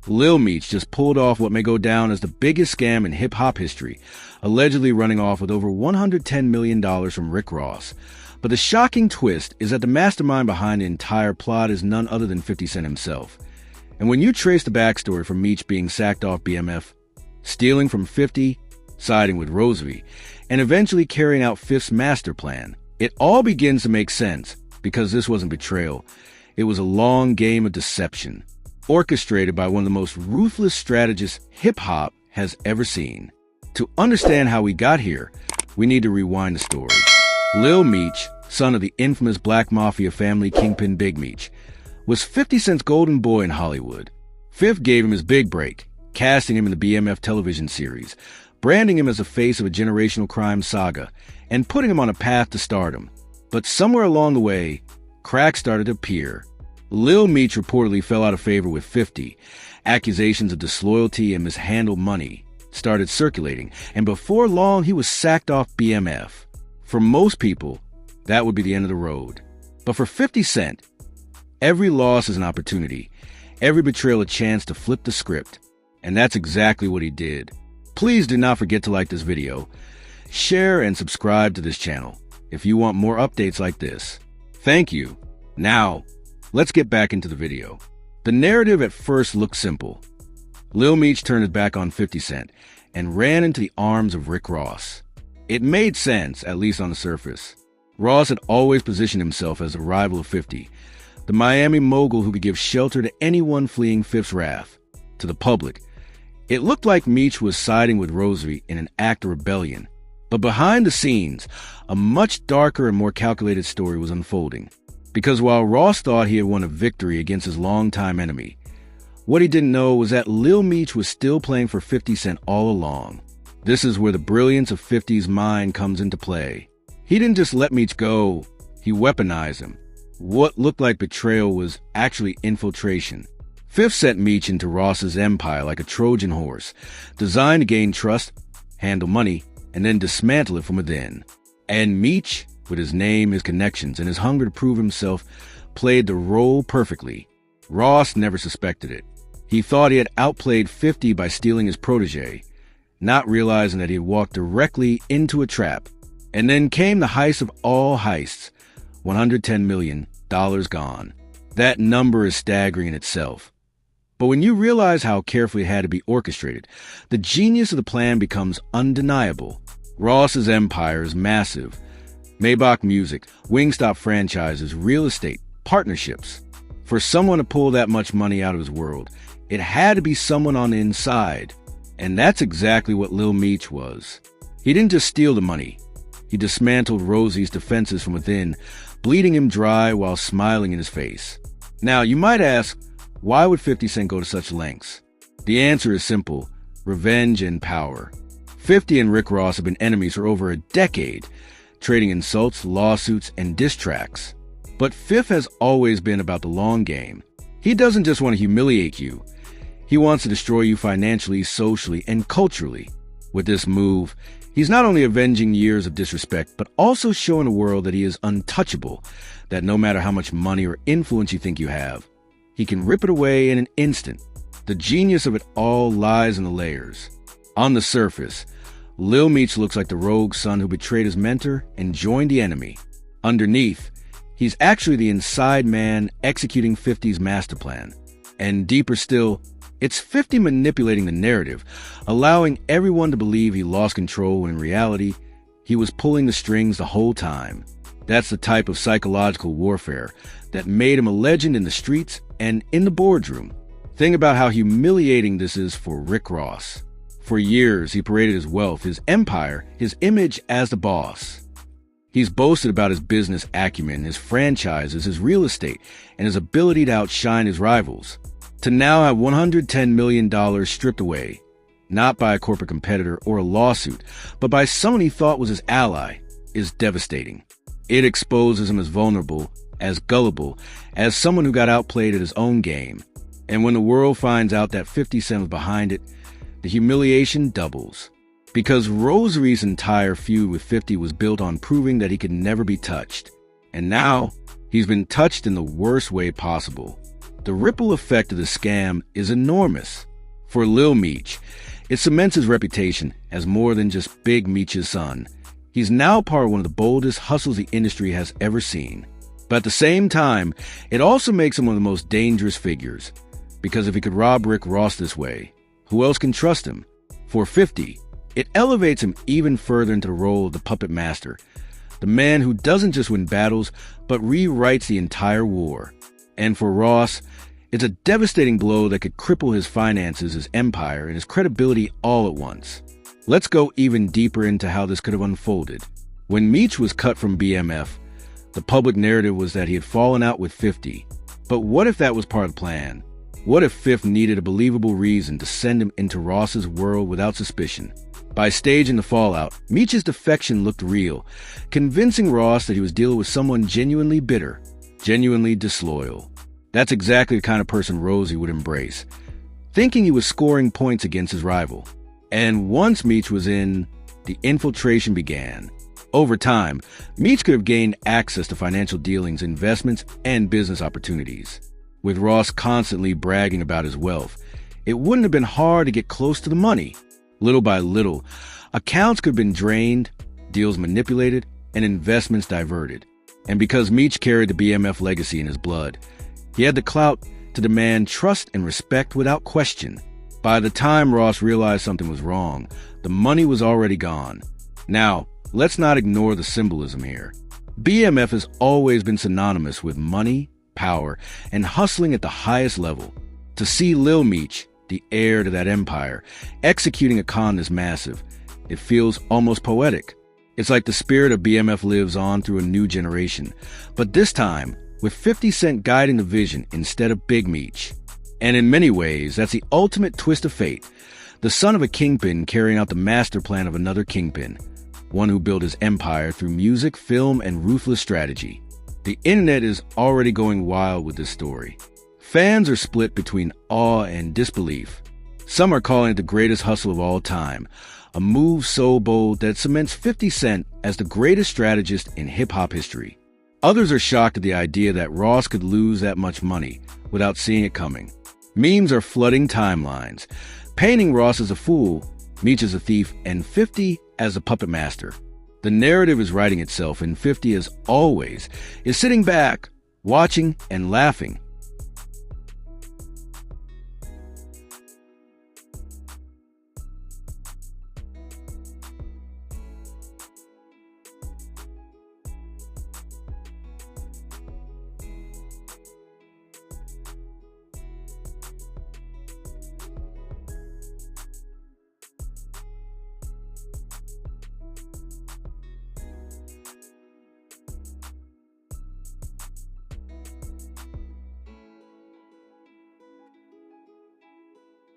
Lil Meech just pulled off what may go down as the biggest scam in hip-hop history, allegedly running off with over $110 million from Rick Ross. But the shocking twist is that the mastermind behind the entire plot is none other than 50 Cent himself. And when you trace the backstory from Meech being sacked off BMF, stealing from 50, siding with Rozay, and eventually carrying out 5th's master plan, it all begins to make sense, because this wasn't betrayal. It was a long game of deception, orchestrated by one of the most ruthless strategists hip-hop has ever seen. To understand how we got here, we need to rewind the story. Lil Meech, son of the infamous Black Mafia Family kingpin Big Meech, was 50 Cent's golden boy in Hollywood. 5th gave him his big break, casting him in the BMF television series, branding him as the face of a generational crime saga, and putting him on a path to stardom. But somewhere along the way, cracks started to appear. Lil Meech reportedly fell out of favor with 50. Accusations of disloyalty and mishandled money started circulating, and before long he was sacked off BMF. For most people, that would be the end of the road. But for 50 Cent, every loss is an opportunity, every betrayal a chance to flip the script. And that's exactly what he did. Please do not forget to like this video, share and subscribe to this channel if you want more updates like this. Thank you. Now, let's get back into the video. The narrative at first looked simple. Lil Meech turned his back on 50 Cent and ran into the arms of Rick Ross. It made sense, at least on the surface. Ross had always positioned himself as a rival of 50, the Miami mogul who could give shelter to anyone fleeing 5th's wrath. To the public, it looked like Meech was siding with Rozay in an act of rebellion. But behind the scenes, a much darker and more calculated story was unfolding. Because while Ross thought he had won a victory against his longtime enemy, what he didn't know was that Lil Meech was still playing for 50 Cent all along. This is where the brilliance of 50's mind comes into play. He didn't just let Meech go, he weaponized him. What looked like betrayal was actually infiltration. 5th sent Meech into Ross's empire like a Trojan horse, designed to gain trust, handle money, and then dismantle it from within. And Meech, with his name, his connections, and his hunger to prove himself, played the role perfectly. Ross never suspected it. He thought he had outplayed 50 by stealing his protege, not realizing that he had walked directly into a trap. And then came the heist of all heists, $110 million gone. That number is staggering in itself. But when you realize how carefully it had to be orchestrated, the genius of the plan becomes undeniable. Ross's empire is massive. Maybach music, Wingstop franchises, real estate, partnerships. For someone to pull that much money out of his world, it had to be someone on the inside. And that's exactly what Lil Meech was. He didn't just steal the money. He dismantled Rozay's defenses from within, bleeding him dry while smiling in his face. Now, you might ask, why would 50 Cent go to such lengths? The answer is simple: revenge and power. 50 and Rick Ross have been enemies for over a decade, trading insults, lawsuits, and diss tracks. But 5th has always been about the long game. He doesn't just want to humiliate you. He wants to destroy you financially, socially, and culturally. With this move, he's not only avenging years of disrespect, but also showing the world that he is untouchable, that no matter how much money or influence you think you have, he can rip it away in an instant. The genius of it all lies in the layers. On the surface, Lil Meech looks like the rogue son who betrayed his mentor and joined the enemy. Underneath, he's actually the inside man executing 50's master plan. And deeper still, it's 50 manipulating the narrative, allowing everyone to believe he lost control when in reality, he was pulling the strings the whole time. That's the type of psychological warfare that made him a legend in the streets and in the boardroom. Think about how humiliating this is for Rick Ross. For years, he paraded his wealth, his empire, his image as the boss. He's boasted about his business acumen, his franchises, his real estate, and his ability to outshine his rivals. To now have $110 million stripped away, not by a corporate competitor or a lawsuit, but by someone he thought was his ally, is devastating. It exposes him as vulnerable, as gullible, as someone who got outplayed at his own game. And when the world finds out that 50 Cent was behind it, the humiliation doubles. Because Rozay's entire feud with 50 was built on proving that he could never be touched. And now, he's been touched in the worst way possible. The ripple effect of the scam is enormous. For Lil Meech, it cements his reputation as more than just Big Meech's son. He's now part of one of the boldest hustles the industry has ever seen. But at the same time, it also makes him one of the most dangerous figures. Because if he could rob Rick Ross this way, who else can trust him? For 50, it elevates him even further into the role of the puppet master, the man who doesn't just win battles, but rewrites the entire war. And for Ross, it's a devastating blow that could cripple his finances, his empire, and his credibility all at once. Let's go even deeper into how this could have unfolded. When Meech was cut from BMF, the public narrative was that he had fallen out with 50. But what if that was part of the plan? What if Fifth needed a believable reason to send him into Ross's world without suspicion? By staging the fallout, Meech's defection looked real, convincing Ross that he was dealing with someone genuinely bitter, genuinely disloyal. That's exactly the kind of person Rozay would embrace, thinking he was scoring points against his rival. And once Meech was in, the infiltration began. Over time, Meech could have gained access to financial dealings, investments, and business opportunities. With Ross constantly bragging about his wealth, it wouldn't have been hard to get close to the money. Little by little, accounts could have been drained, deals manipulated, and investments diverted. And because Meech carried the BMF legacy in his blood, he had the clout to demand trust and respect without question. By the time Ross realized something was wrong, the money was already gone. Now, let's not ignore the symbolism here. BMF has always been synonymous with money, power, and hustling at the highest level. To see Lil Meech, the heir to that empire, executing a con this massive, it feels almost poetic. It's like the spirit of BMF lives on through a new generation, but this time with 50 Cent guiding the vision instead of Big Meech. And in many ways, that's the ultimate twist of fate. The son of a kingpin carrying out the master plan of another kingpin, one who built his empire through music, film, and ruthless strategy. The internet is already going wild with this story. Fans are split between awe and disbelief. Some are calling it the greatest hustle of all time, a move so bold that cements 50 Cent as the greatest strategist in hip-hop history. Others are shocked at the idea that Ross could lose that much money without seeing it coming. Memes are flooding timelines, painting Ross as a fool, Meech as a thief, and 50 as a puppet master. The narrative is writing itself, and 50, as always, is sitting back, watching and laughing.